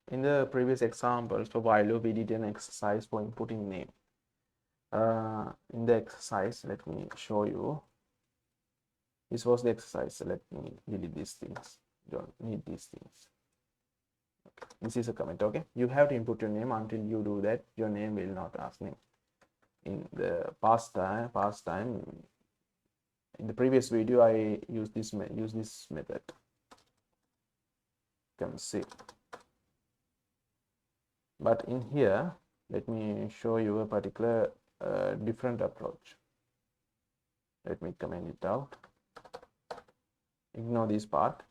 in the previous examples for while loop, we did an exercise for inputting name. In the exercise, let me show you. This was the exercise. So let me delete these things. Don't need these things. Okay. This is a comment. Okay, you have to input your name. Until you do that, your name will not ask name. In the past time, in the previous video, I used this method. You can see. But in here, let me show you a particular different approach. Let me comment it out. Ignore this part.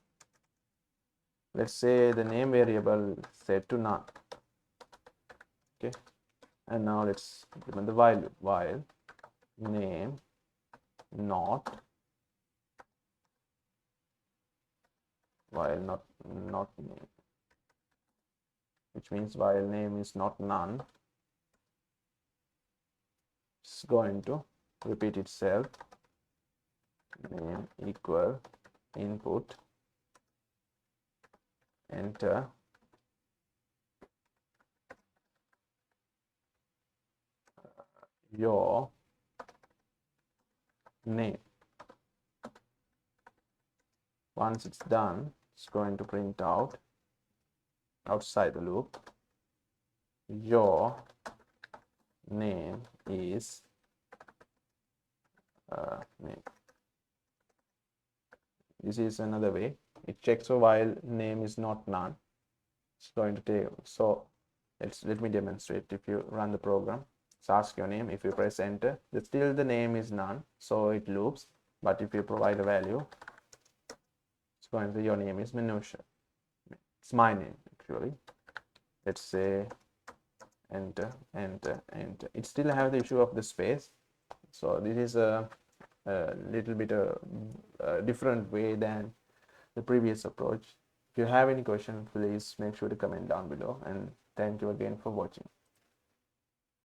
Let's say the name variable set to none. Okay, and now let's implement the while loop. While name not name, which means while name is not none, it's going to repeat itself. Name equal input, enter your name. Once it's done, it's going to print out outside the loop, your name is name. This is another way. It checks for while name is not none. It's going to take, so let me demonstrate. If you run the program, it's ask your name. If you press enter, still the name is none, so it loops. But if you provide a value, it's going to, your name is Minusha. It's my name actually. Let's say enter, enter, enter. It still have the issue of the space. So this is a little bit a different way than the previous approach. If you have any questions, please make sure to comment down below, and thank you again for watching.